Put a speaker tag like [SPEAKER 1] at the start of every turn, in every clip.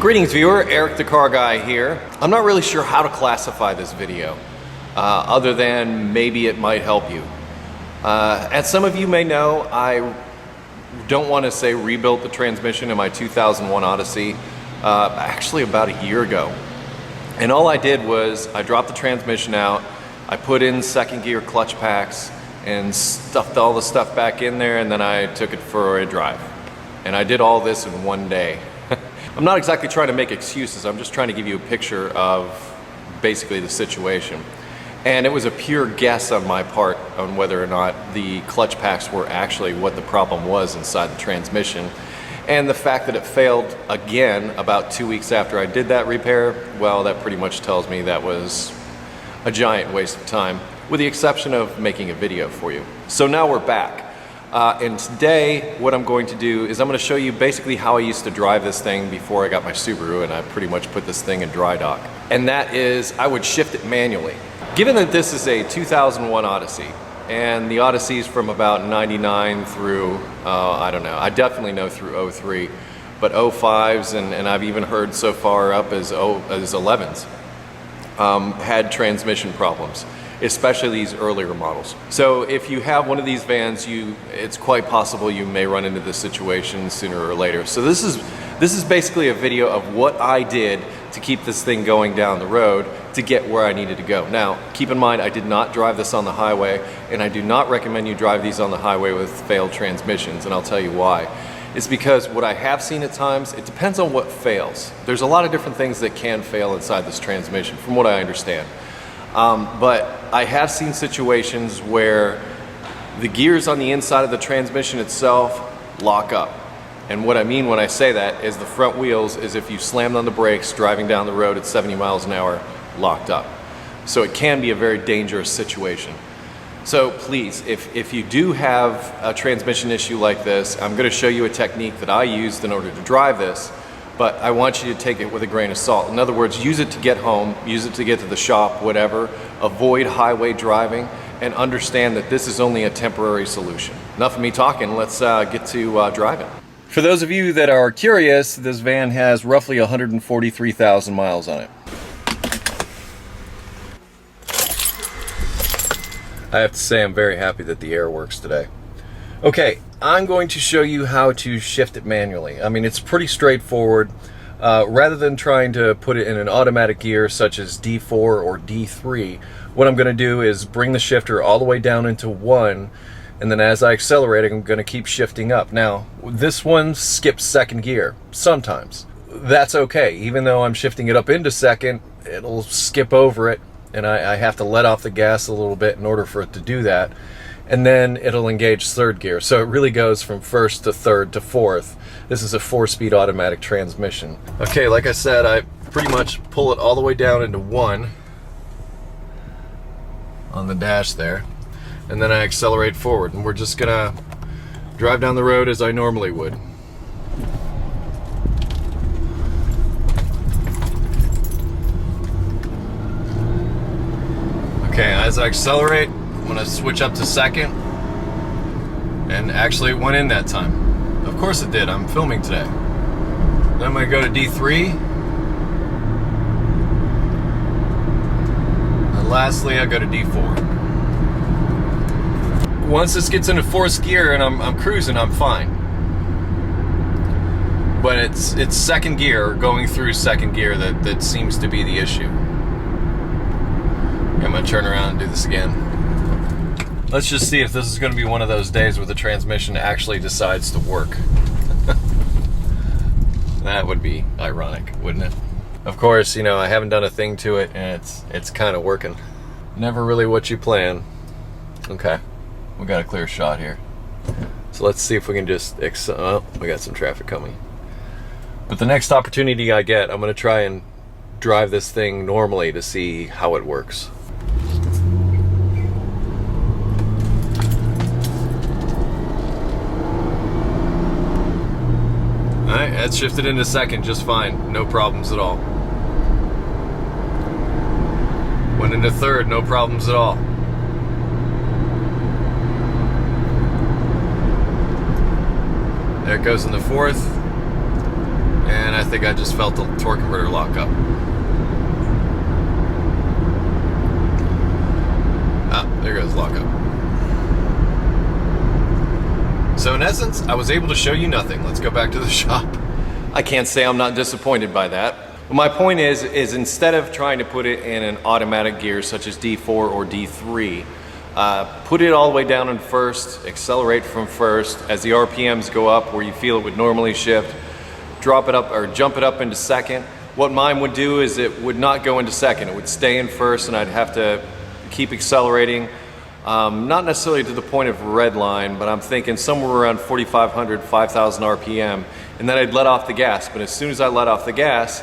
[SPEAKER 1] Greetings viewer, Eric the Car Guy here. I'm not really sure how to classify this video, other than maybe it might help you. As some of you may know, I don't want to say rebuilt the transmission in my 2001 Odyssey, actually about a year ago. And all I did was I dropped the transmission out, I put in second gear clutch packs and stuffed all the stuff back in there, and then I took it for a drive. And I did all this in one day. I'm not exactly trying to make excuses, I'm just trying to give you a picture of basically the situation. And it was a pure guess on my part on whether or not the clutch packs were actually what the problem was inside the transmission. And the fact that it failed again about 2 weeks after I did that repair, well, that pretty much tells me that was a giant waste of time, with the exception of making a video for you. So now we're back. And today, what I'm going to do is I'm going to show you basically how I used to drive this thing before I got my Subaru, and I pretty much put this thing in dry dock. And that is, I would shift it manually. Given that this is a 2001 Odyssey, and the Odyssey's from about 99 through, I don't know, I definitely know through 03, but 05s, and I've even heard so far up as 11s, had transmission problems, especially these earlier models. So if you have one of these vans, it's quite possible you may run into this situation sooner or later. So this is basically a video of what I did to keep this thing going down the road to get where I needed to go. Now, keep in mind, I did not drive this on the highway, and I do not recommend you drive these on the highway with failed transmissions, and I'll tell you why. It's because what I have seen at times, it depends on what fails. There's a lot of different things that can fail inside this transmission, from what I understand. But I have seen situations where the gears on the inside of the transmission itself lock up. And what I mean when I say that is the front wheels, is if you slammed on the brakes driving down the road at 70 miles an hour, locked up. So it can be a very dangerous situation. So please, if you do have a transmission issue like this, I'm going to show you a technique that I used in order to drive this, but I want you to take it with a grain of salt. In other words, use it to get home, use it to get to the shop, whatever. Avoid highway driving, and understand that this is only a temporary solution. Enough of me talking, let's get to driving. For those of you that are curious, this van has roughly 143,000 miles on it. I have to say I'm very happy that the air works today. Okay, I'm going to show you how to shift it manually. I mean, it's pretty straightforward. Rather than trying to put it in an automatic gear such as D4 or D3, what I'm going to do is bring the shifter all the way down into 1, and then as I accelerate, I'm going to keep shifting up. Now, this one skips second gear sometimes. That's okay. Even though I'm shifting it up into second, it'll skip over it, and I have to let off the gas a little bit in order for it to do that. And then it'll engage third gear. So it really goes from first to third to fourth. This is a 4-speed automatic transmission. Okay, like I said, I pretty much pull it all the way down into 1 on the dash there. And then I accelerate forward. And we're just gonna drive down the road as I normally would. Okay, as I accelerate, I'm gonna switch up to second, and actually it went in that time. Of course it did, I'm filming today. Then I'm gonna go to D3, and lastly I go to D4. Once this gets into fourth gear and I'm cruising, I'm fine. But it's second gear, or going through second gear, that seems to be the issue. I'm gonna turn around and do this again. Let's just see if this is going to be one of those days where the transmission actually decides to work. That would be ironic, wouldn't it? Of course, you know, I haven't done a thing to it, and it's kind of working. Never really what you plan. Okay, we got a clear shot here. So let's see if we can just, oh, we got some traffic coming. But the next opportunity I get, I'm going to try and drive this thing normally to see how it works. Alright, that's shifted into second just fine, no problems at all. Went into third, no problems at all. There it goes in the fourth. And I think I just felt the torque converter lock up. Ah, there goes lockup. So in essence, I was able to show you nothing. Let's go back to the shop. I can't say I'm not disappointed by that. But my point is instead of trying to put it in an automatic gear such as D4 or D3, put it all the way down in first, accelerate from first. As the RPMs go up where you feel it would normally shift, drop it up or jump it up into second. What mine would do is it would not go into second. It would stay in first and I'd have to keep accelerating. Not necessarily to the point of red line, but I'm thinking somewhere around 4,500, 5,000 RPM, and then I'd let off the gas. But as soon as I let off the gas,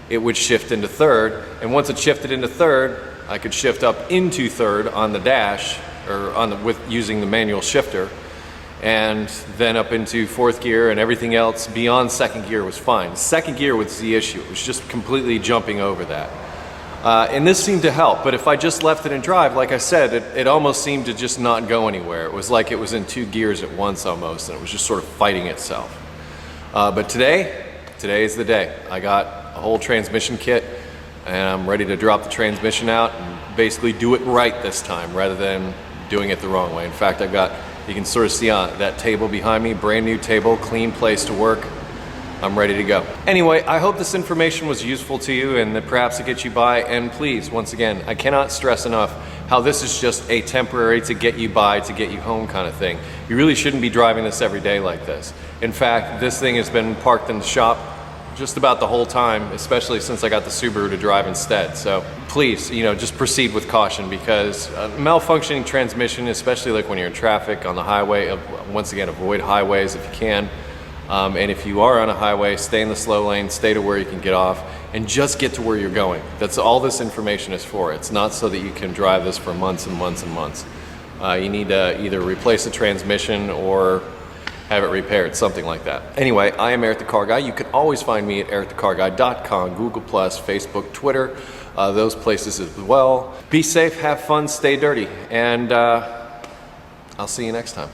[SPEAKER 1] it would shift into third, and once it shifted into third, I could shift up into third on the dash, or with using the manual shifter, and then up into fourth gear, and everything else beyond second gear was fine. Second gear was the issue. It was just completely jumping over that. And this seemed to help, but if I just left it in drive, like I said, it almost seemed to just not go anywhere. It was like it was in two gears at once almost, and it was just sort of fighting itself. But today is the day. I got a whole transmission kit, and I'm ready to drop the transmission out and basically do it right this time, rather than doing it the wrong way. In fact, you can sort of see on that table behind me, brand new table, clean place to work. I'm ready to go. Anyway, I hope this information was useful to you and that perhaps it gets you by. And please, once again, I cannot stress enough how this is just a temporary to get you by, to get you home kind of thing. You really shouldn't be driving this every day like this. In fact, this thing has been parked in the shop just about the whole time, especially since I got the Subaru to drive instead. So please, just proceed with caution, because malfunctioning transmission, especially like when you're in traffic on the highway, once again, avoid highways if you can. And if you are on a highway, stay in the slow lane, stay to where you can get off, and just get to where you're going. That's all this information is for. It's not so that you can drive this for months and months and months. You need to either replace the transmission or have it repaired, something like that. Anyway, I am Eric the Car Guy. You can always find me at EricTheCarGuy.com, Google+, Facebook, Twitter, those places as well. Be safe, have fun, stay dirty, and I'll see you next time.